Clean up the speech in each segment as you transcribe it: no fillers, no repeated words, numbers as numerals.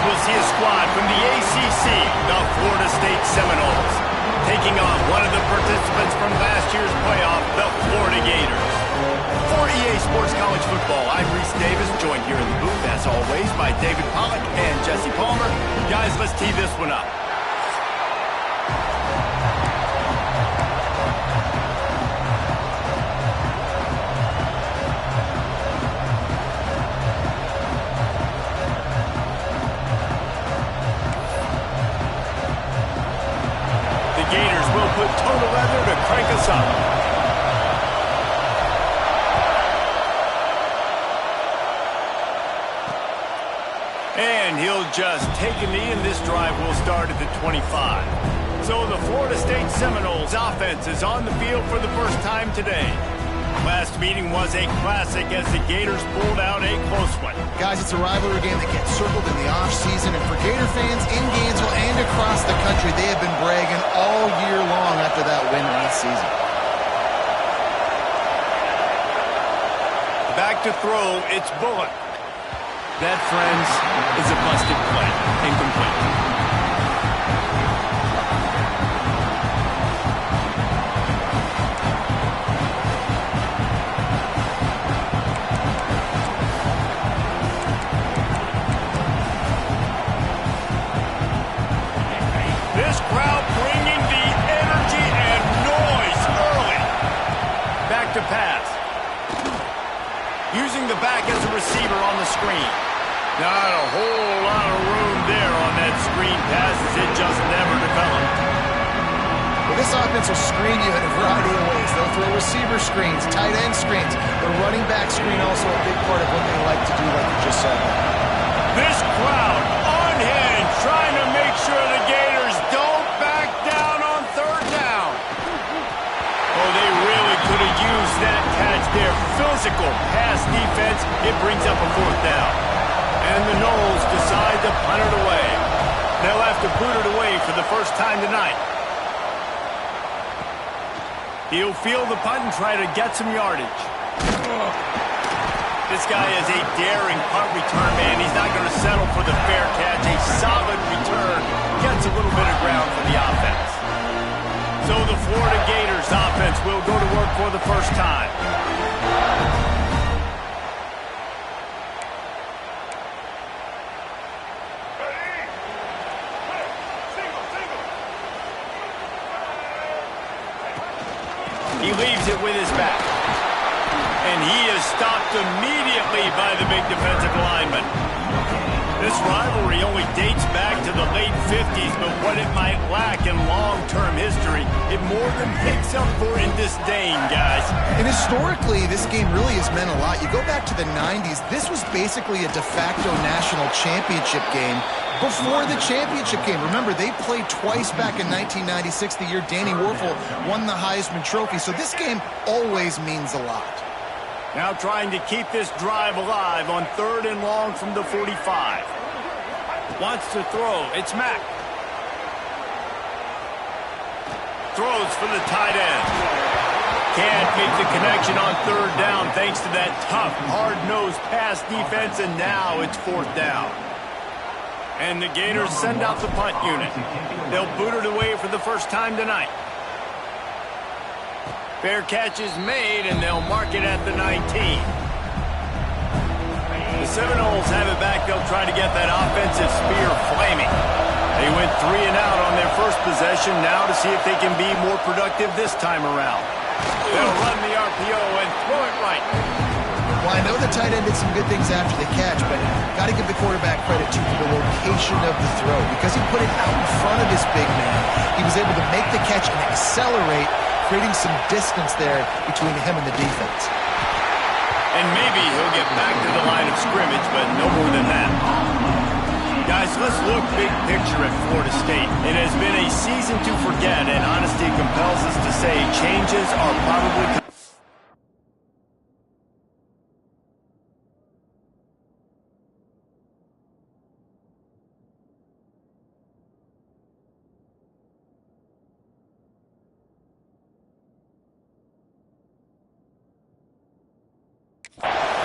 we'll see a squad from the ACC, the Florida State Seminoles, taking on one of the participants from last year's playoff, the Florida Gators. For EA Sports College Football, I'm Reese Davis, joined here in the booth, as always, by David Pollack and Jesse Palmer. Guys, let's tee this one up. Gators will put total leather to crank us up. And he'll just take a knee, and this drive will start at the 25. So the Florida State Seminoles offense is on the field for the first time today. Last meeting was a classic as the Gators pulled out a close one. Guys, it's a rivalry game that gets circled in the offseason, and for Gator fans in Gainesville and across the country, they have been bragging all year long after that win last season. Back to throw, it's Bullock. That, friends, is a busted play. Incomplete. Pass. Using the back as a receiver on the screen. Not a whole lot of room there on that screen pass as it just never developed. Well, this offense will screen you in a variety of ways. They'll throw receiver screens, tight end screens. The running back screen also a big part of what they like to do, like you just said. This crowd on hand trying to make sure the Gators don't back down on third down. Oh, they really could have used that catch there. Physical pass defense. It brings up a fourth down. And the Noles decide to punt it away. They'll have to boot it away for the first time tonight. He'll field the punt and try to get some yardage. This guy is a daring punt return, man. He's not going to settle for the fair catch. A solid return. Gets a little bit of ground for the offense. So the Florida Gators offense will go to work for the first time. He leaves it with his back. And he is stopped immediately by the big defensive lineman. This rivalry only dates back to the late 50s, but what it might lack in long-term history, it more than makes up for in disdain, guys. And historically, this game really has meant a lot. You go back to the 90s, this was basically a de facto national championship game before the championship game. Remember, they played twice back in 1996, the year Danny Werfel won the Heisman Trophy. So this game always means a lot. Now trying to keep this drive alive on third and long from the 45. Wants to throw. It's Mack. Throws for the tight end. Can't make the connection on third down thanks to that tough, hard-nosed pass defense, and now it's fourth down. And the Gators send out the punt unit. They'll boot it away for the first time tonight. Fair catch is made, and they'll mark it at the 19. The Seminoles have it back. They'll try to get that offensive spear flaming. They went 3 and out on their first possession. Now to see if they can be more productive this time around. They'll run the RPO and throw it right. Well, I know the tight end did some good things after the catch, but got to give the quarterback credit, too, for the location of the throw. Because he put it out in front of his big man, he was able to make the catch and accelerate, creating some distance there between him and the defense. And maybe he'll get back to the line of scrimmage, but no more than that. Guys, let's look big picture at Florida State. It has been a season to forget, and honesty compels us to say changes are probably...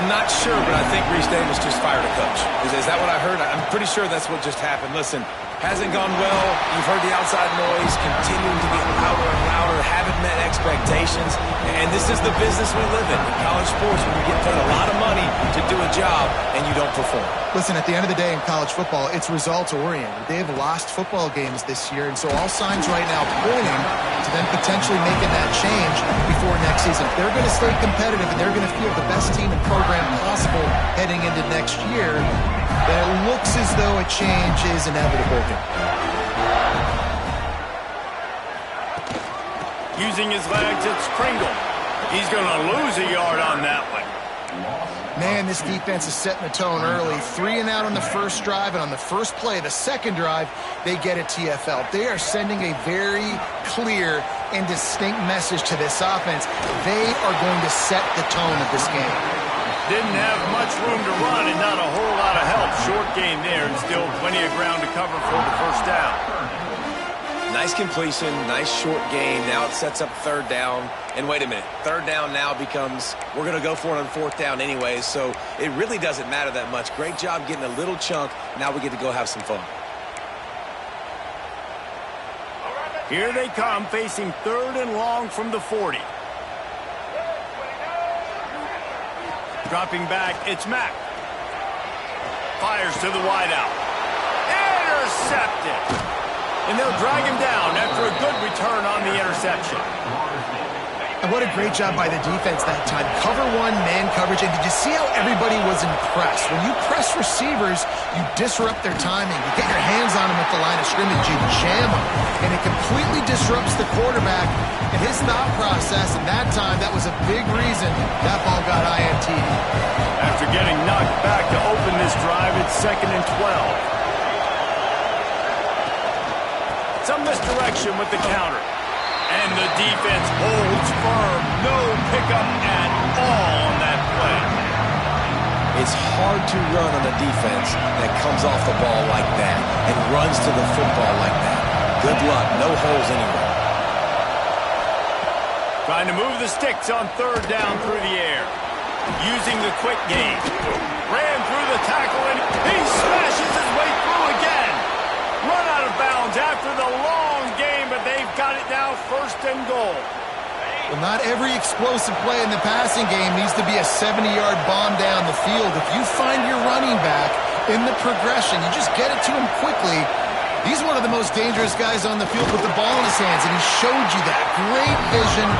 I'm not sure, but I think Reese Davis just fired a coach. Is that what I heard? I'm pretty sure that's what just happened. Listen, hasn't gone well. You've heard the outside noise, continuing to get louder and louder, haven't met expectations. And this is the business we live in college sports, when you get paid a lot of money to do a job and you don't perform. Listen, at the end of the day in college football, it's results-oriented. They've lost football games this year, and so all signs right now pointing to them potentially making that change before next season. They're going to stay competitive, and they're going to field the best team and program possible heading into next year. Then it looks as though a change is inevitable here. Using his legs, it's Pringle. He's going to lose a yard on that one. Man, this defense is setting the tone early. 3 and out on the first drive, and on the first play, the second drive, they get a TFL. They are sending a very clear and distinct message to this offense. They are going to set the tone of this game. Didn't have much room to run and not a whole lot of help. Short gain there, and still plenty of ground to cover for the first down. Nice completion, nice short gain. Now it sets up third down. And wait a minute, third down now becomes, we're going to go for it on fourth down anyways, so it really doesn't matter that much. Great job getting a little chunk. Now we get to go have some fun. Here they come, facing third and long from the 40. Dropping back, it's Mack. Fires to the wideout. Intercepted. And they'll drag him down after a good return on the interception. And what a great job by the defense that time. Cover one, man coverage. And did you see how everybody was impressed? When you press receivers, you disrupt their timing. You get your hands on them at the line of scrimmage. You jam them. And it completely disrupts the quarterback and his thought process. And that time, that was a big reason that ball got INT'd. After getting knocked back to open this drive, it's 2nd and 12. Some misdirection with the counter. And the defense holds firm. No pickup at all on that play. It's hard to run on a defense that comes off the ball like that and runs to the football like that. Good luck. No holes anywhere. Trying to move the sticks on third down through the air. Using the quick game. Ran through the tackle and he smashes his way through again. Run out of bounds after the long game, but they've got it now 1st and goal. Well, not every explosive play in the passing game needs to be a 70-yard bomb down the field. If you find your running back in the progression, you just get it to him quickly. He's one of the most dangerous guys on the field with the ball in his hands, and he showed you that. Great vision,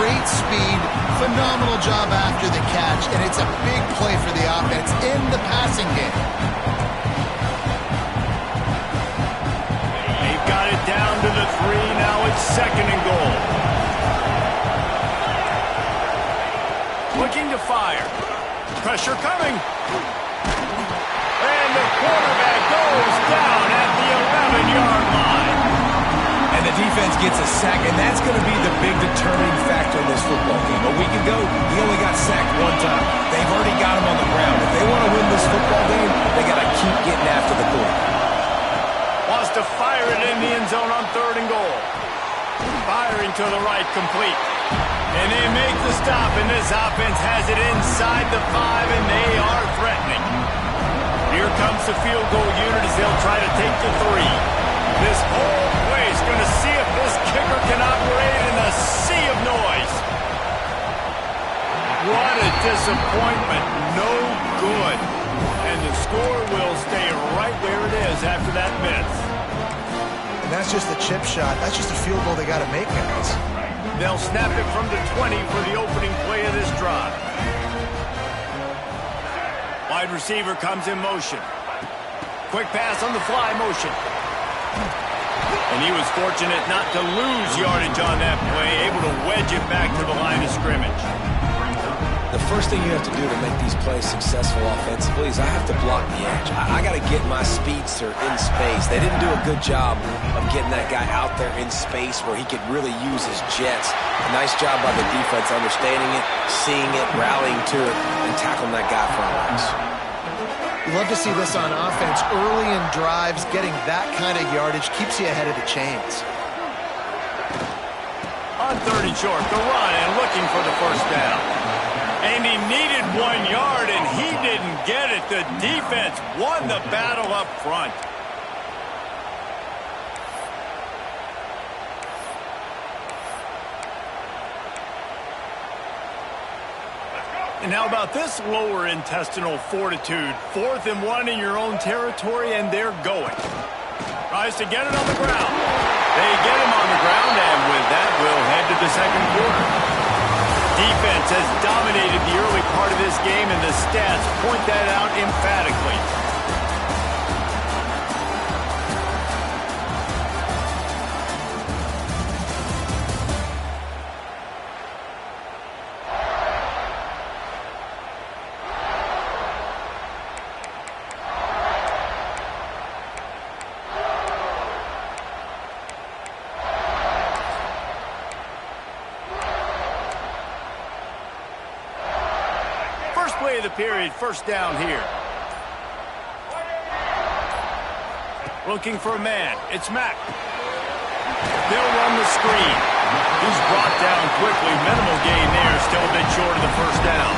great speed, phenomenal job after the catch, and it's a big play for the offense in the passing game. Got it down to the 3. Now it's 2nd and goal. Looking to fire. Pressure coming. And the quarterback goes down at the 11-yard line. And the defense gets a sack, and that's going to be the big determining factor in this football game. A week ago, he only got sacked 1 time. They've already got him on the ground. If they want to win this football game, they got to keep getting after the quarterback. Wants to fire it in the end zone on 3rd and goal. Firing to the right, complete. And they make the stop, and this offense has it inside the 5, and they are threatening. Here comes the field goal unit as they'll try to take the 3. This whole place going to see if this kicker can operate in a sea of noise. What a disappointment. No good. And the score will stay right where it is after that miss. And that's just a chip shot. That's just a field goal they got to make, guys. They'll snap it from the 20 for the opening play of this drive. Wide receiver comes in motion. Quick pass on the fly motion. And he was fortunate not to lose yardage on that play, able to wedge it back to the line of scrimmage. The first thing you have to do to make these plays successful offensively is I have to block the edge. I got to get my speedster in space. They didn't do a good job of getting that guy out there in space where he could really use his jets. A nice job by the defense understanding it, seeing it, rallying to it, and tackling that guy for a loss. You love to see this on offense. Early in drives, getting that kind of yardage keeps you ahead of the chains. On 3rd and short, the run and looking for the first down. And he needed 1 yard, and he didn't get it. The defense won the battle up front. And how about this lower intestinal fortitude? 4th and 1 in your own territory, and they're going. Tries to get it on the ground. They get him on the ground, and with that, we'll head to the second quarter. Defense has dominated the early part of this game, and the stats point that out emphatically. Play of the period, first down here. Looking for a man. It's Mack. They'll run the screen. He's brought down quickly. Minimal gain there. Still a bit short of the first down.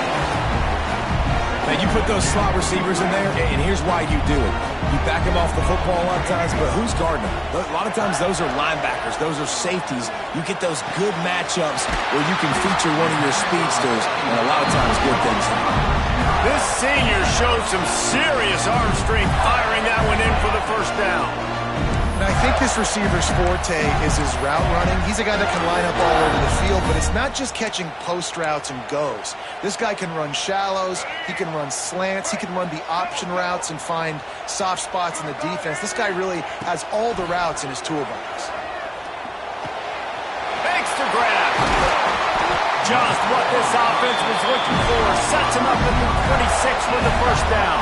Now, you put those slot receivers in there, and here's why you do it. You back them off the football a lot of times, but who's guarding them? A lot of times those are linebackers. Those are safeties. You get those good matchups where you can feature one of your speedsters, and a lot of times good things happen. This senior showed some serious arm strength firing that one in for the first down. And I think this receiver's forte is his route running. He's a guy that can line up all over the field, but it's not just catching post routes and goes. This guy can run shallows, he can run slants, he can run the option routes and find soft spots in the defense. This guy really has all the routes in his toolbox. Makes the grab. Just what this offense was looking for. Sets him up at the 26 with the first down.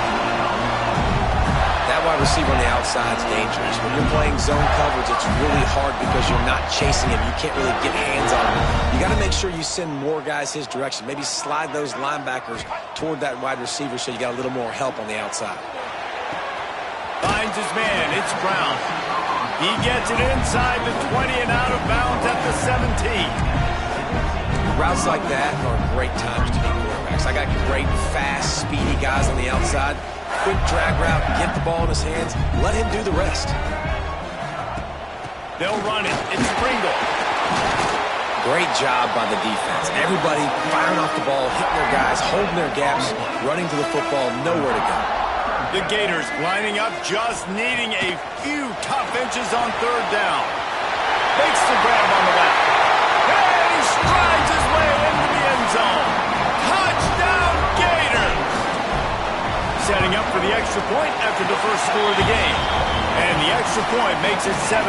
That wide receiver on the outside is dangerous. When you're playing zone coverage, it's really hard because you're not chasing him. You can't really get hands on him. You got to make sure you send more guys his direction. Maybe slide those linebackers toward that wide receiver so you got a little more help on the outside. Finds his man. It's Brown. He gets it inside the 20 and out of bounds at the 17. Routes like that are great times to be quarterbacks. I got great, fast, speedy guys on the outside. Quick drag route, get the ball in his hands, let him do the rest. They'll run it. It's Pringle. Great job by the defense. Everybody firing off the ball, hitting their guys, holding their gaps, running to the football, nowhere to go. The Gators lining up, just needing a few tough inches on third down. Makes the grab on the left. And he strides his way into the end zone. Touchdown, Gators! Setting up for the extra point after the first score of the game. And the extra point makes it 7-0.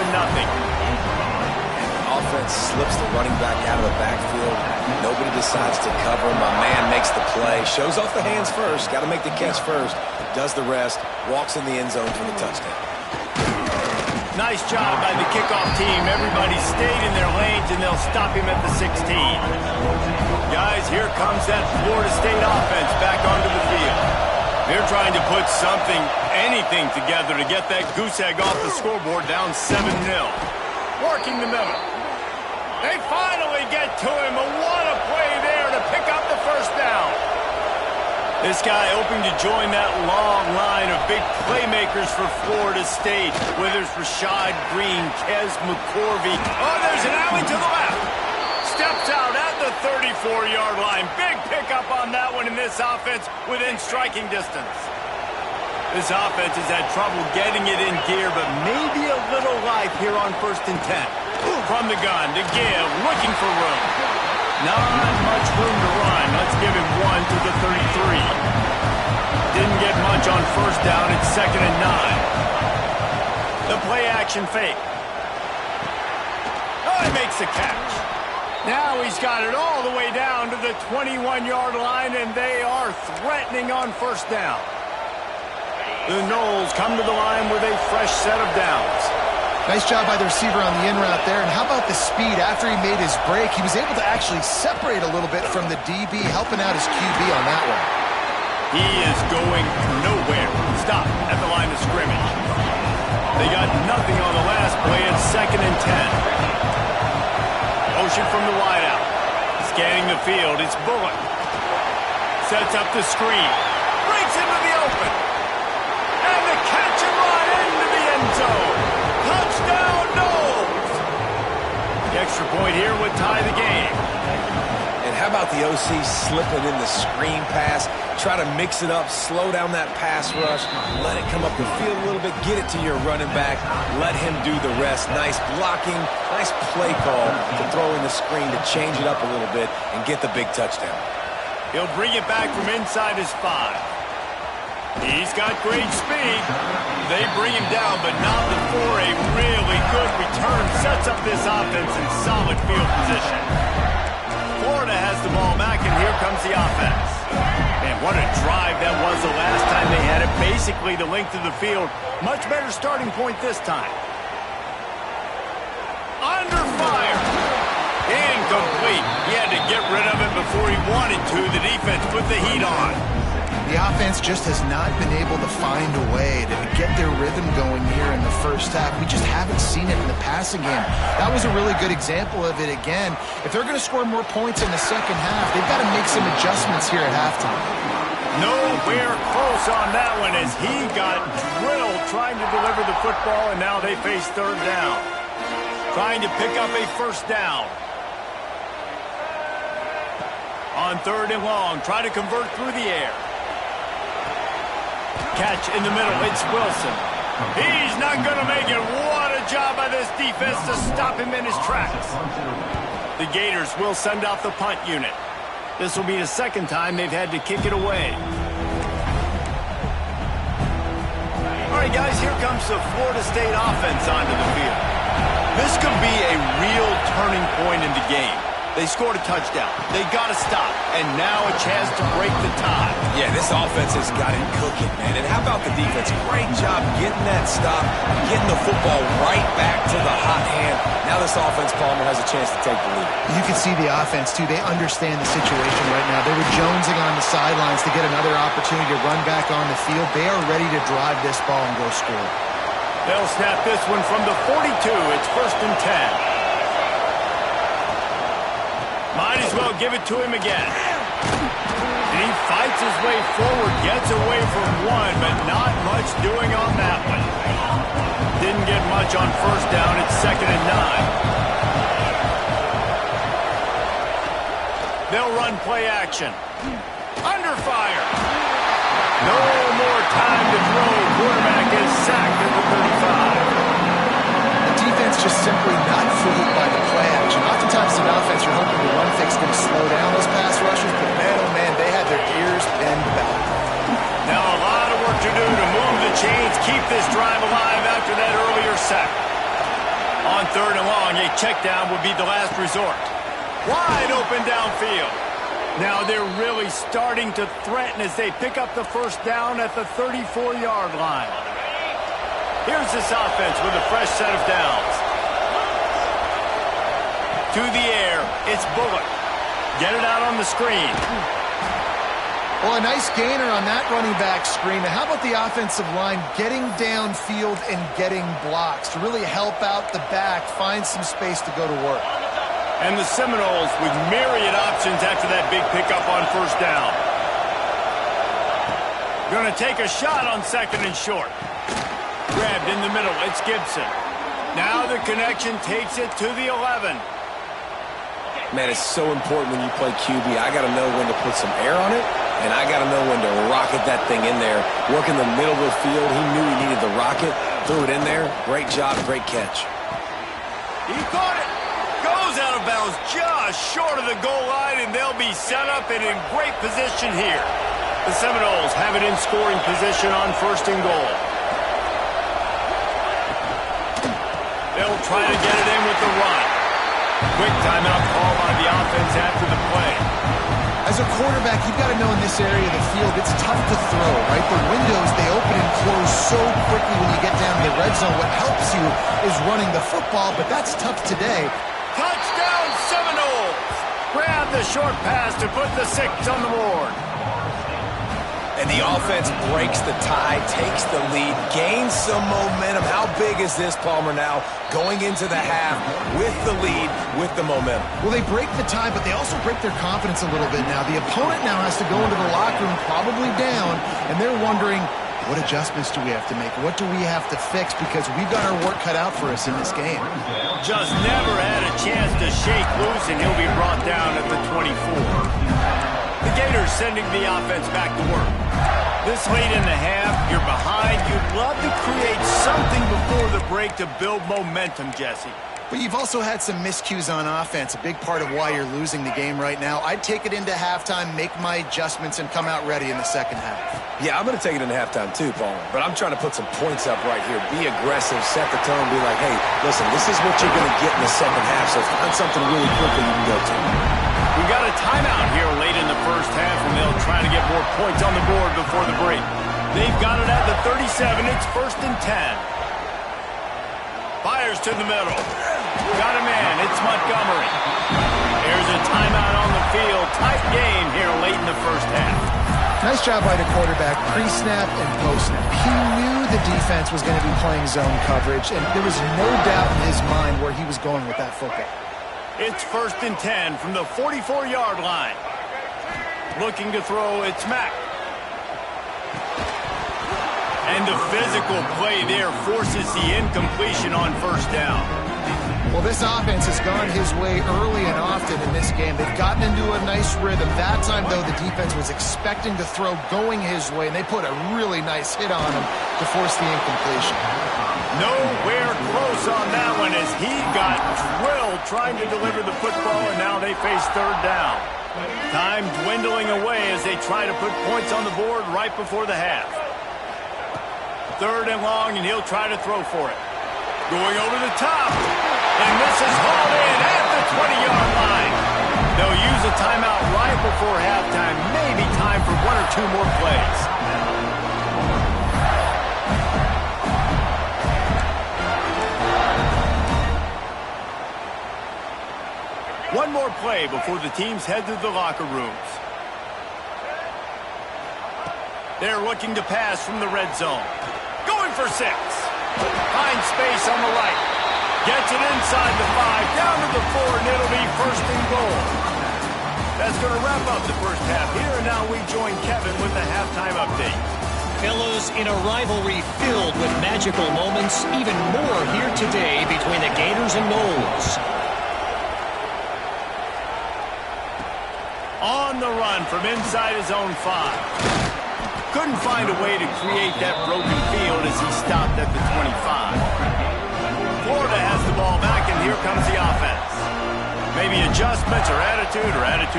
Offense slips the running back out of the backfield. Nobody decides to cover him. My man makes the play. Shows off the hands first. Got to make the catch first. Does the rest. Walks in the end zone for the touchdown. Nice job by the kickoff team. Everybody stayed in their lanes, and they'll stop him at the 16. Guys, here comes that Florida State offense back onto the field. They're trying to put something, anything together to get that goose egg off the scoreboard down 7-0. Working the middle. They finally get to him. A what a play there to pick up the first down. This guy hoping to join that long line of big playmakers for Florida State, whether it's Rashad Green, Kez McCorvey. Oh, there's an alley to the left. Steps out at the 34-yard line. Big pickup on that one in this offense within striking distance. This offense has had trouble getting it in gear, but maybe a little life here on 1st and 10. From the gun to give, looking for room. Not much room to run. Let's give him one to the 33. Didn't get much on first down. It's 2nd and 9. The play action fake. Oh, he makes the catch. Now he's got it all the way down to the 21-yard line, and they are threatening on first down. The Noles come to the line with a fresh set of downs. Nice job by the receiver on the in route there. And how about the speed? After he made his break, he was able to actually separate a little bit from the DB, helping out his QB on that one. He is going nowhere. Stop at the line of scrimmage. They got nothing on the last play. It's 2nd and 10. Motion from the wideout. Scanning the field. It's Bullock. Sets up the screen. Breaks into the open. And the catch and run into the end zone. Touchdown, Knowles. The extra point here would tie the game. And how about the OC slipping in the screen pass? Try to mix it up, slow down that pass rush, let it come up the field a little bit, get it to your running back, let him do the rest. Nice blocking, nice play call to throw in the screen to change it up a little bit and get the big touchdown. He'll bring it back from inside his 5. He's got great speed. They bring him down, but not before a really good return sets up this offense in solid field position. Florida has the ball back, and here comes the offense. Man, what a drive that was the last time they had it. Basically the length of the field. Much better starting point this time. Under fire. Incomplete. He had to get rid of it before he wanted to. The defense put the heat on. The offense just has not been able to find a way to get their rhythm going here in the first half. We just haven't seen it in the passing game. That was a really good example of it again. If they're going to score more points in the second half, they've got to make some adjustments here at halftime. Nowhere close on that one as he got drilled trying to deliver the football, and now they face third down. Trying to pick up a first down. On third and long, try to convert through the air. Catch in the middle, it's Wilson. He's not going to make it. What a job by this defense to stop him in his tracks. The Gators will send out the punt unit. This will be the second time they've had to kick it away. All right, guys, here comes the Florida State offense onto the field. This could be a real turning point in the game. They scored a touchdown. They got to stop. And now a chance to break the tie. Yeah, this offense has got it cooking, man. And how about the defense? Great job getting that stop, getting the football right back to the hot hand. Now this offense, Palmer, has a chance to take the lead. You can see the offense, too. They understand the situation right now. They were jonesing on the sidelines to get another opportunity to run back on the field. They are ready to drive this ball and go score. They'll snap this one from the 42. It's 1st and 10. Might as well give it to him again. And he fights his way forward, gets away from one, but not much doing on that one. Didn't get much on first down. It's 2nd and 9. They'll run play action. Under fire. No more time to throw. Quarterback is sacked at the 35. Defense just simply not fooled by the play action. Oftentimes in offense, you're hoping the run fix going to slow down those pass rushers, but man, oh man, they had their ears pinned back. Now a lot of work to do to move the chains, keep this drive alive after that earlier sack. On third and long, a check down would be the last resort. Wide open downfield. Now they're really starting to threaten as they pick up the first down at the 34-yard line. Here's this offense with a fresh set of downs. To the air, it's Bullock. Get it out on the screen. Well, a nice gainer on that running back screen. And how about the offensive line getting downfield and getting blocks to really help out the back, find some space to go to work. And the Seminoles with myriad options after that big pickup on first down. Going to take a shot on 2nd and short. Grabbed in the middle, it's Gibson. Now the connection takes it to the 11. Man, it's so important when you play QB. I got to know when to put some air on it, and I got to know when to rocket that thing in there. Work in the middle of the field. He knew he needed the rocket. Threw it in there. Great job, great catch. He caught it. Goes out of bounds just short of the goal line, and they'll be set up and in great position here. The Seminoles have it in scoring position on 1st and goal. They'll try to get it in with the run. Quick timeout call by the offense after the play. As a quarterback, you've got to know in this area of the field, it's tough to throw, right? The windows, they open and close so quickly when you get down to the red zone. What helps you is running the football, but that's tough today. Touchdown Seminoles! Grab the short pass to put the 6 on the board. And the offense breaks the tie, takes the lead, gains some momentum. How big is this, Palmer, now going into the half with the lead, with the momentum? Well, they break the tie, but they also break their confidence a little bit now. The opponent now has to go into the locker room probably down, and they're wondering, what adjustments do we have to make? What do we have to fix? Because we've got our work cut out for us in this game. Just never had a chance to shake loose, and he'll be brought down at the 24. The Gators sending the offense back to work. This late in the half, you're behind. You'd love to create something before the break to build momentum, Jesse. But you've also had some miscues on offense, a big part of why you're losing the game right now. I'd take it into halftime, make my adjustments, and come out ready in the second half. Yeah, I'm going to take it into halftime too, Paul. But I'm trying to put some points up right here. Be aggressive, set the tone, be like, hey, listen, this is what you're going to get in the second half, so find something really quickly you can go to. We got a timeout here late in the first half, and they'll try to get more points on the board before the break. They've got it at the 37. It's 1st and 10. Fires to the middle. Got a man. It's Montgomery. There's a timeout on the field. Tight game here late in the first half. Nice job by the quarterback, pre-snap and post-snap. He knew the defense was going to be playing zone coverage, and there was no doubt in his mind where he was going with that football. It's 1st and 10 from the 44-yard line. Looking to throw, it's Mack. And the physical play there forces the incompletion on 1st down. Well, this offense has gone his way early and often in this game. They've gotten into a nice rhythm. That time, though, the defense was expecting to throw going his way, and they put a really nice hit on him to force the incompletion. Nowhere close on that one as he got drilled trying to deliver the football, and now they face 3rd down. Time dwindling away as they try to put points on the board right before the half. 3rd and long, and he'll try to throw for it. Going over the top, and this is hauled in at the 20-yard line. They'll use a timeout right before halftime, maybe time for 1 or 2 more plays. One more play before the teams head to the locker rooms. They're looking to pass from the red zone. Going for 6. Finds space on the right. Gets it inside the 5, down to the 4, and it'll be 1st and goal. That's going to wrap up the first half here, and now we join Kevin with the halftime update. Fellas, in a rivalry filled with magical moments, even more here today between the Gators and Noles. On the run from inside his own 5. Couldn't find a way to create that broken field as he stopped at the 25. Florida has the ball back, and here comes the offense. Maybe adjustments or attitude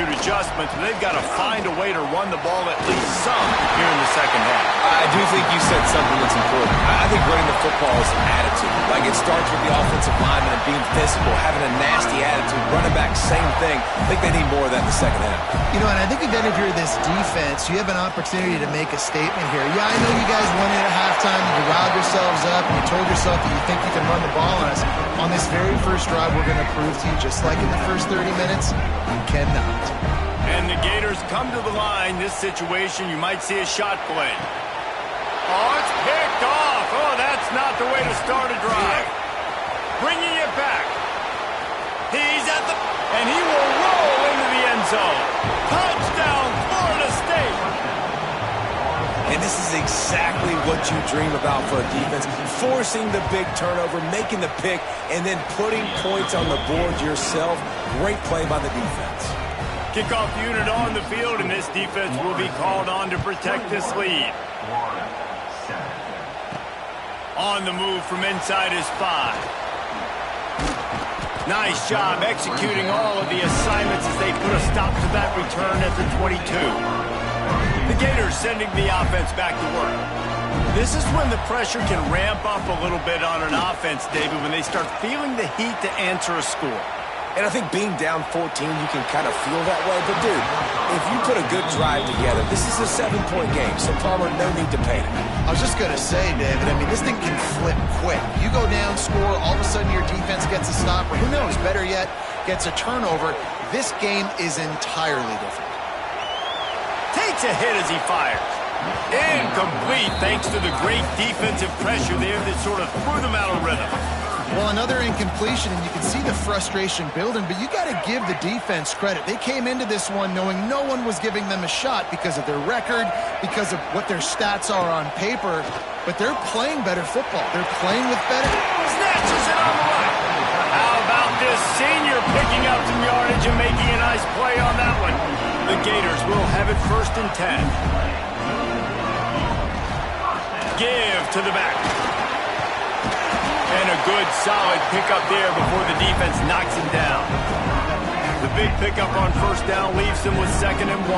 adjustments, but they've got to find a way to run the ball at least some here in the second half. I do think you said something that's important. I think running the football is an attitude. Like, it starts with the offensive lineman and being physical, having a nasty attitude. Running back, same thing. I think they need more of that in the second half. You know, and I think again, if you're this defense, you have an opportunity to make a statement here. Yeah, I know you guys went in at halftime, you riled yourselves up, and you told yourself that you think you can run the ball on us. On this very first drive, we're going to prove to you, just like in the first 30 minutes, you cannot. And the Gators come to the line. This situation, you might see a shot play. Oh, it's picked off. Oh, that's not the way to start a drive. Bringing it back. He's at the... And he will roll into the end zone. Touchdown, Florida State. And this is exactly what you dream about for a defense. Forcing the big turnover, making the pick, and then putting points on the board yourself. Great play by the defense. Kickoff unit on the field, and this defense will be called on to protect this lead. On the move from inside his 5. Nice job executing all of the assignments as they put a stop to that return at the 22. The Gators sending the offense back to work. This is when the pressure can ramp up a little bit on an offense, David, when they start feeling the heat to answer a score. And I think being down 14, you can kind of feel that way. But, dude, if you put a good drive together, this is a 7-point game, so Palmer, no need to panic. I was just going to say, David, I mean, this thing can flip quick. You go down, score, all of a sudden your defense gets a stop, or who knows, better yet, gets a turnover. This game is entirely different. Takes a hit as he fires. Incomplete thanks to the great defensive pressure there that sort of threw them out of rhythm. Well, another incompletion, and you can see the frustration building, but you got to give the defense credit. They came into this one knowing no one was giving them a shot because of their record, because of what their stats are on paper, but they're playing better football. They're playing with better... Snatches it on the right. How about this senior picking up some yardage and making a nice play on that one? The Gators will have it 1st and 10. Give to the back. And a good, solid pickup there before the defense knocks him down. The big pickup on 1st down leaves them with 2nd and 1.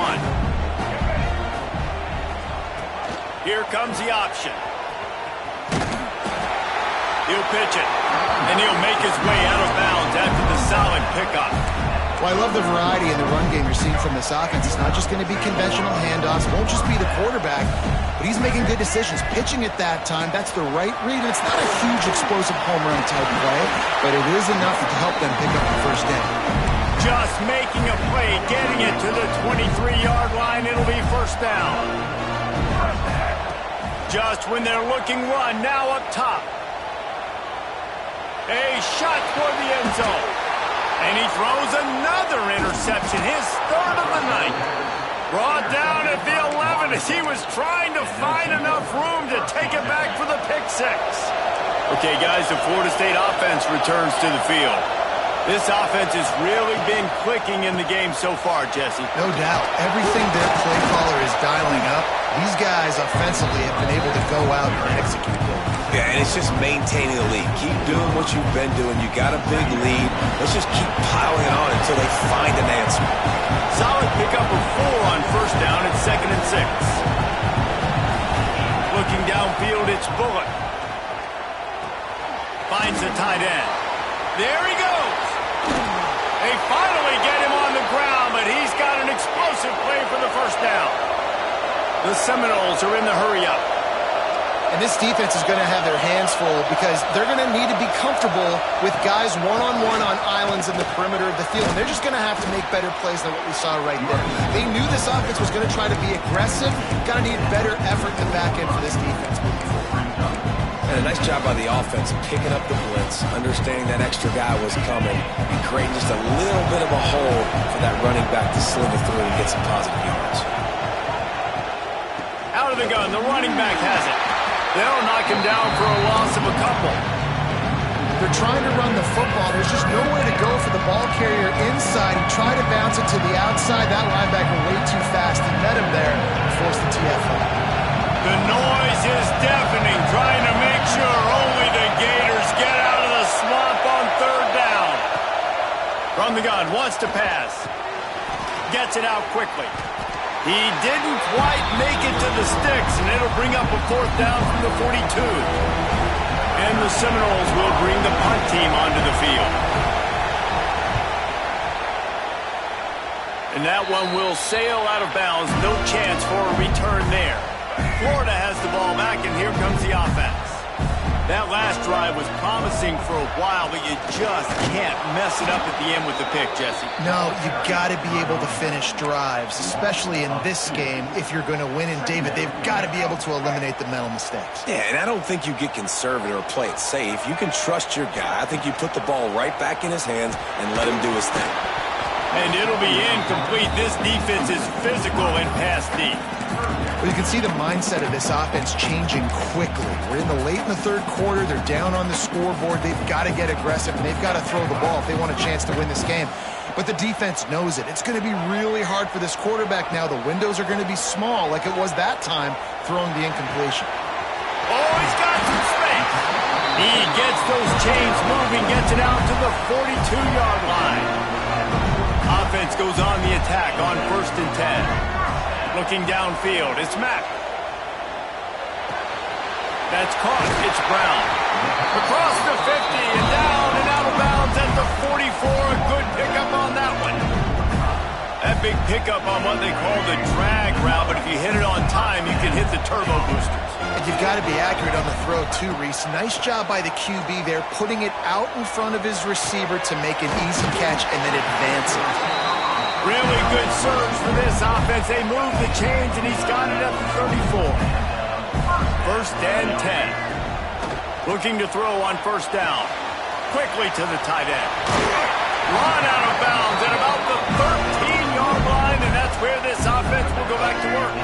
Here comes the option. He'll pitch it, and he'll make his way out of bounds after the solid pickup. Well, I love the variety in the run game you're seeing from this offense. It's not just going to be conventional handoffs. It won't just be the quarterback, but he's making good decisions. Pitching at that time, that's the right read. And it's not a huge explosive home run type play, but it is enough to help them pick up the 1st down. Just making a play, getting it to the 23-yard line. It'll be 1st down. Just when they're looking run, now up top. A shot toward the end zone. And he throws another interception, his 3rd of the night. Brought down at the 11 as he was trying to find enough room to take it back for the pick 6. Okay, guys, the Florida State offense returns to the field. This offense has really been clicking in the game so far, Jesse. No doubt. Everything their play caller is dialing up, these guys offensively have been able to go out and execute it. Yeah, and it's just maintaining the lead. Keep doing what you've been doing. You got a big lead. Let's just keep piling it on until they find an answer. Solid pickup of 4 on 1st down at 2nd and 6. Looking downfield, it's Bullock. Finds the tight end. There he goes. They finally get him on the ground, but he's got an explosive play for the 1st down. The Seminoles are in the hurry-up. And this defense is going to have their hands full because they're going to need to be comfortable with guys one-on-one on islands in the perimeter of the field. And they're just going to have to make better plays than what we saw right there. They knew this offense was going to try to be aggressive. Got to need better effort in the back end for this defense. And a nice job by the offense picking up the blitz, understanding that extra guy was coming, and creating just a little bit of a hole for that running back to slither through and get some positive yards. Out of the gun, the running back has it. They'll knock him down for a loss of a couple. They're trying to run the football. There's just nowhere to go for the ball carrier inside. He tried to bounce it to the outside. That linebacker way too fast. He met him there and forced the TFL. The noise is deafening, trying to make sure only the Gators get out of the swamp on 3rd down. From the gun, wants to pass. Gets it out quickly. He didn't quite make it to the sticks, and it'll bring up a 4th down from the 42. And the Seminoles will bring the punt team onto the field. And that one will sail out of bounds. No chance for a return there. Florida has the ball back, and here comes the offense. That last drive was promising for a while, but you just can't mess it up at the end with the pick, Jesse. No, you got to be able to finish drives, especially in this game. If you're going to win, and David, they've got to be able to eliminate the mental mistakes. Yeah, and I don't think you get conservative or play it safe. You can trust your guy. I think you put the ball right back in his hands and let him do his thing. And it'll be incomplete. This defense is physical and pass deep. Well, you can see the mindset of this offense changing quickly. We're in the 3rd quarter. They're down on the scoreboard. They've got to get aggressive, and they've got to throw the ball if they want a chance to win this game. But the defense knows it. It's going to be really hard for this quarterback now. The windows are going to be small like it was that time throwing the incompletion. Oh, he's got some space. He gets those chains moving, gets it out to the 42-yard line. Offense goes on the attack on 1st and 10. Looking downfield, it's Mack. That's caught, it's Brown. Across the 50 and down and out of bounds at the 44. A good pickup on that one. That big pickup on what they call the drag route, but if you hit it on time, you can hit the turbo boosters. And you've got to be accurate on the throw too, Reese. Nice job by the QB there, putting it out in front of his receiver to make an easy catch and then advance it. Really good surge for this offense. They move the chains, and he's got it at the 34. First and 10. Looking to throw on first down. Quickly to the tight end. Run out of bounds at about the 13-yard line, and that's where this offense will go back to work.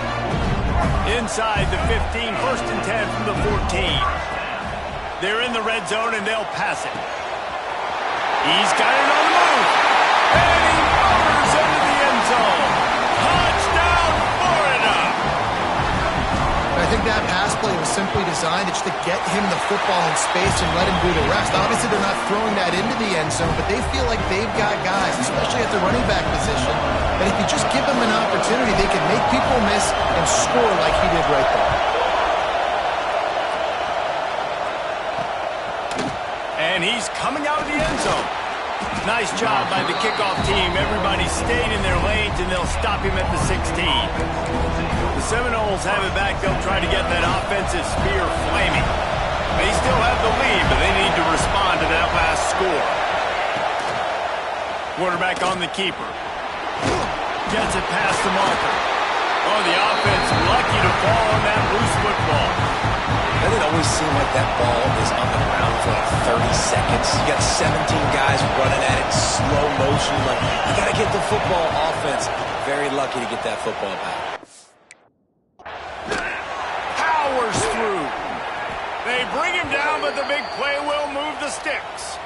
Inside the 15, first and 10 from the 14. They're in the red zone, and they'll pass it. He's got it on the move. And he motors into the end zone. Touchdown, Florida! I think that pass play was simply designed just to get him the football in space and let him do the rest. Obviously, they're not throwing that into the end zone, but they feel like they've got guys, especially at the running back position, that if you just give them an opportunity, they can make people miss and score like he did right there. And he's coming out of the end zone. Nice job by the kickoff team. Everybody stayed in their lanes, and they'll stop him at the 16. The Seminoles have it back. They'll try to get that offensive spear flaming. They still have the lead, but they need to respond to that last score. Quarterback on the keeper. Gets it past the marker. Oh, the offense lucky to fall on that loose football. Doesn't it always seem like that ball is on the ground for like 30 seconds? You got 17 guys running at it, slow motion. Like, you got to get the football. Offense very lucky to get that football back. Powers through. They bring him down, but the big play will move the sticks.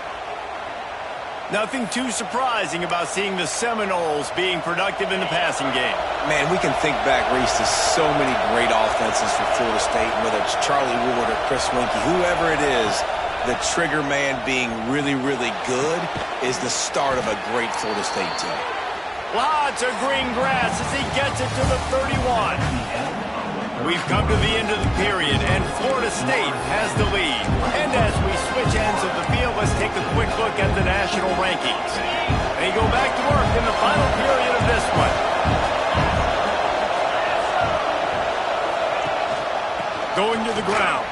Nothing too surprising about seeing the Seminoles being productive in the passing game. Man, we can think back, Reese, to so many great offenses for Florida State, whether it's Charlie Wood or Chris Weinke, whoever it is, the trigger man being really, really good is the start of a great Florida State team. Lots of green grass as he gets it to the 31. We've come to the end of the period, and Florida State has the lead. And as we switch ends of the field, let's take a quick look at the national rankings. They go back to work in the final period of this one. Going to the ground.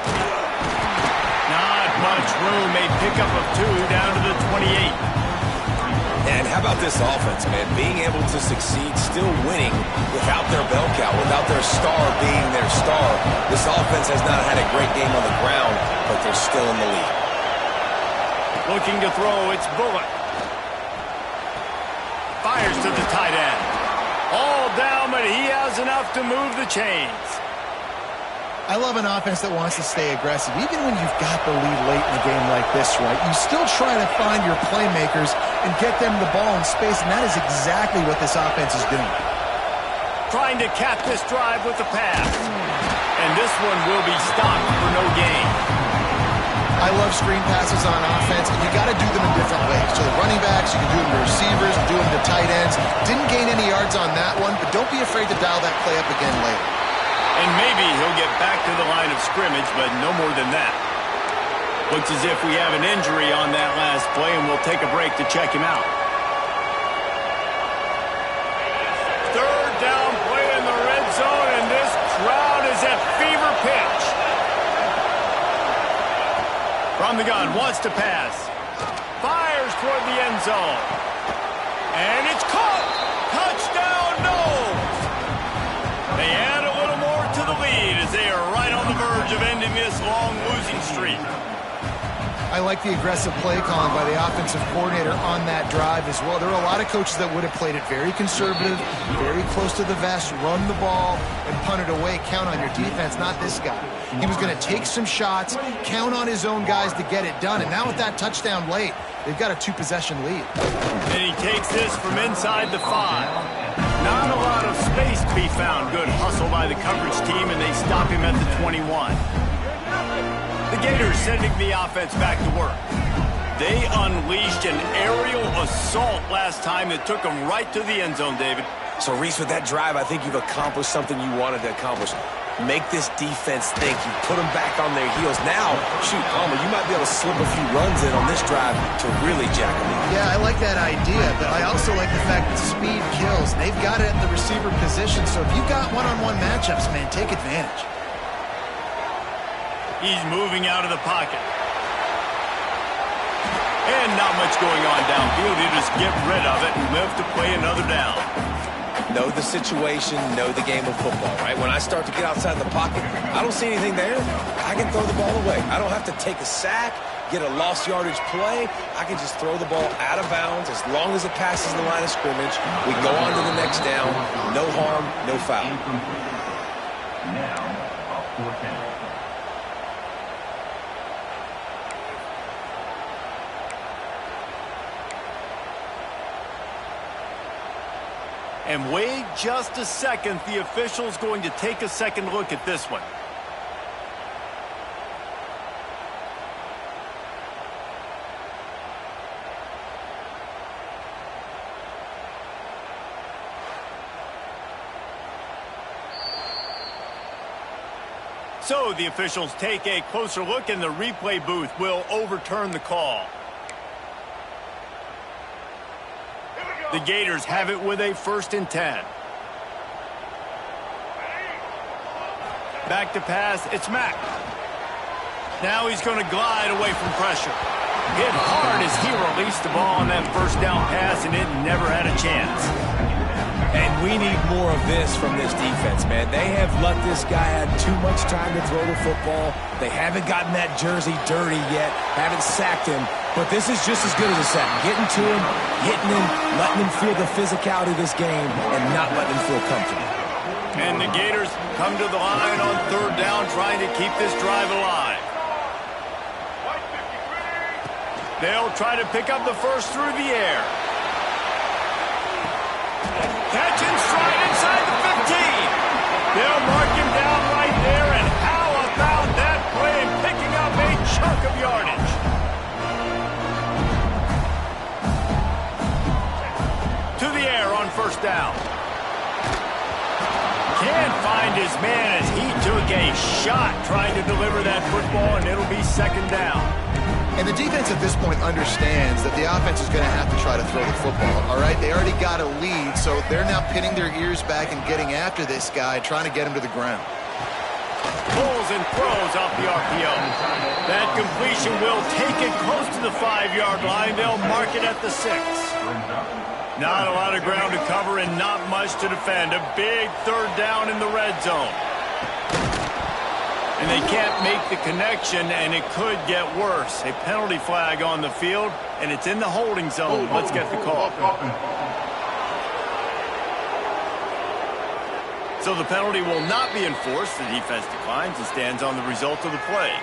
Not much room. A pickup of 2 down to the 28. And how about this offense, man? Being able to succeed, still winning without their bell cow, without their star being their star. This offense has not had a great game on the ground, but they're still in the lead. Looking to throw, it's Bullock. Fires to the tight end. All down, but he has enough to move the chains. I love an offense that wants to stay aggressive. Even when you've got the lead late in a game like this, right, you still try to find your playmakers and get them the ball in space, and that is exactly what this offense is doing. Trying to cap this drive with the pass. And this one will be stopped for no gain. I love screen passes on offense, and you got to do them in different ways. So the running backs, you can do them to receivers, do them to tight ends. Didn't gain any yards on that one, but don't be afraid to dial that play up again later. And maybe he'll get back to the line of scrimmage, but no more than that. Looks as if we have an injury on that last play, and we'll take a break to check him out. Third down play in the red zone, and this crowd is at fever pitch. From the gun, wants to pass. Fires toward the end zone. And it's caught. Touchdown, Noles. They add a little more to the lead as they are right on the verge of ending this long losing streak. I like the aggressive play calling by the offensive coordinator on that drive as well. There are a lot of coaches that would have played it very conservative, very close to the vest, run the ball, and punt it away. Count on your defense, not this guy. He was going to take some shots, count on his own guys to get it done. And now with that touchdown late, they've got a 2-possession lead. And he takes this from inside the 5. Not a lot of space to be found. Good hustle by the coverage team, and they stop him at the 21. The Gators sending the offense back to work. They unleashed an aerial assault last time that took them right to the end zone, David. So, Reese, with that drive, I think you've accomplished something you wanted to accomplish. Make this defense think. You put them back on their heels. Now, shoot, Palmer, you might be able to slip a few runs in on this drive to really jack them up. Yeah, I like that idea, but I also like the fact that speed kills. They've got it at the receiver position, so if you've got one-on-one matchups, man, take advantage. He's moving out of the pocket. And not much going on downfield. You just get rid of it and live to play another down. Know the situation, know the game of football, right? When I start to get outside the pocket, I don't see anything there. I can throw the ball away. I don't have to take a sack, get a lost yardage play. I can just throw the ball out of bounds as long as it passes the line of scrimmage. We go on to the next down. No harm, no foul. Now, a 4th down. And wait just a second. The official's going to take a second look at this one. So the officials take a closer look, and the replay booth will overturn the call. The Gators have it with a 1st and 10. Back to pass, it's Mack. Now he's going to glide away from pressure. Hit hard as he released the ball on that 1st down pass, and it never had a chance. And we need more of this from this defense, man. They have let this guy have too much time to throw the football. They haven't gotten that jersey dirty yet, haven't sacked him. But this is just as good as a sack. Getting to him, hitting him, letting him feel the physicality of this game, and not letting him feel comfortable. And the Gators come to the line on 3rd down, trying to keep this drive alive. They'll try to pick up the first through the air. Catch in stride inside the 15. They'll mark him down right there, and how about that play and picking up a chunk of yardage? To the air on 1st down. Can't find his man as he took a shot trying to deliver that football, and it'll be 2nd down. And the defense at this point understands that the offense is going to have to try to throw the football, all right? They already got a lead, so they're now pinning their ears back and getting after this guy, trying to get him to the ground. Pulls and throws off the RPO. That completion will take it close to the 5-yard line. They'll mark it at the 6. Not a lot of ground to cover and not much to defend. A big 3rd down in the red zone. And they can't make the connection, and it could get worse. A penalty flag on the field, and it's in the holding zone. Let's get the call. So the penalty will not be enforced. The defense declines and stands on the result of the play.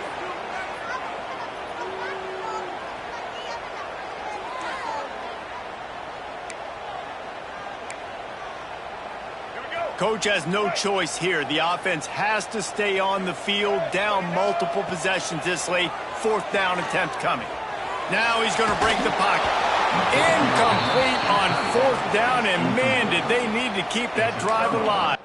Coach has no choice here. The offense has to stay on the field, down multiple possessions this late. 4th down attempt coming. Now he's going to break the pocket. Incomplete on 4th down, and man, did they need to keep that drive alive.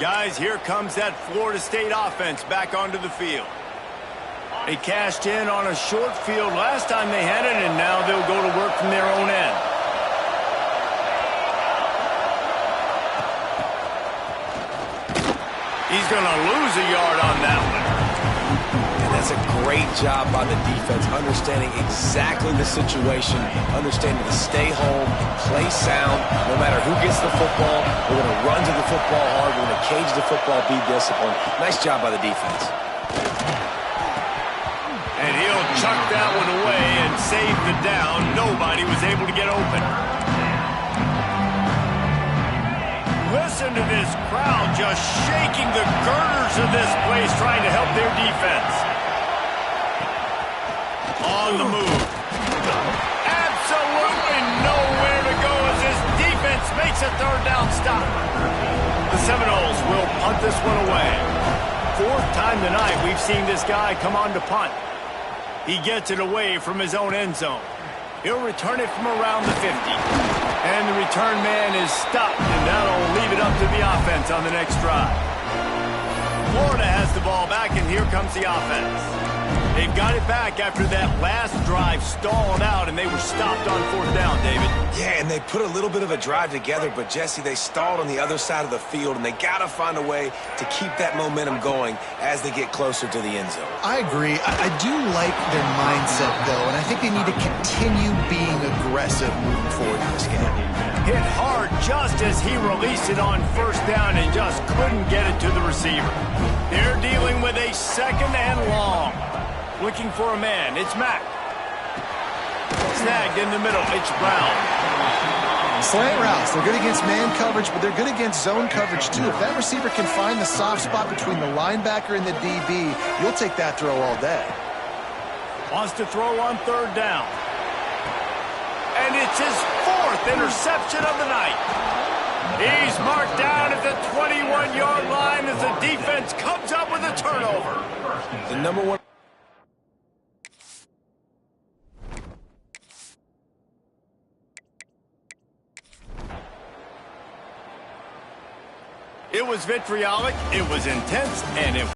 Guys, here comes that Florida State offense back onto the field. They cashed in on a short field last time they had it, and now they'll go to work from their own end. He's going to lose a yard on that one. And that's a great job by the defense, understanding exactly the situation, understanding to stay home, play sound. No matter who gets the football, we're going to run to the football hard. We're going to cage the football, be disciplined. Nice job by the defense. And he'll chuck that one away and save the down. Nobody was able to get open. Listen to this crowd just shaking the girders of this place, trying to help their defense. On the move. Absolutely nowhere to go as this defense makes a 3rd down stop. The Seminoles will punt this one away. 4th time tonight we've seen this guy come on to punt. He gets it away from his own end zone. He'll return it from around the 50. And the return man is stopped, and that'll leave it up to the offense on the next drive. Florida has the ball back, and here comes the offense. They've got it back after that last drive stalled out, and they were stopped on fourth down, David. Yeah, and they put a little bit of a drive together, but, Jesse, they stalled on the other side of the field, and they got to find a way to keep that momentum going as they get closer to the end zone. I agree. I do like their mindset, though, and I think they need to continue being aggressive moving forward in this game. Hit hard just as he released it on first down and just couldn't get it to the receiver. They're dealing with a second and long. Looking for a man. It's Mack. Snagged in the middle. It's Brown. Slant routes. They're good against man coverage, but they're good against zone coverage, too. If that receiver can find the soft spot between the linebacker and the DB, you'll take that throw all day. Wants to throw on third down. And it's his fourth interception of the night. He's marked down at the 21-yard line as the defense comes up with a turnover. The number one. It was vitriolic, it was intense, and it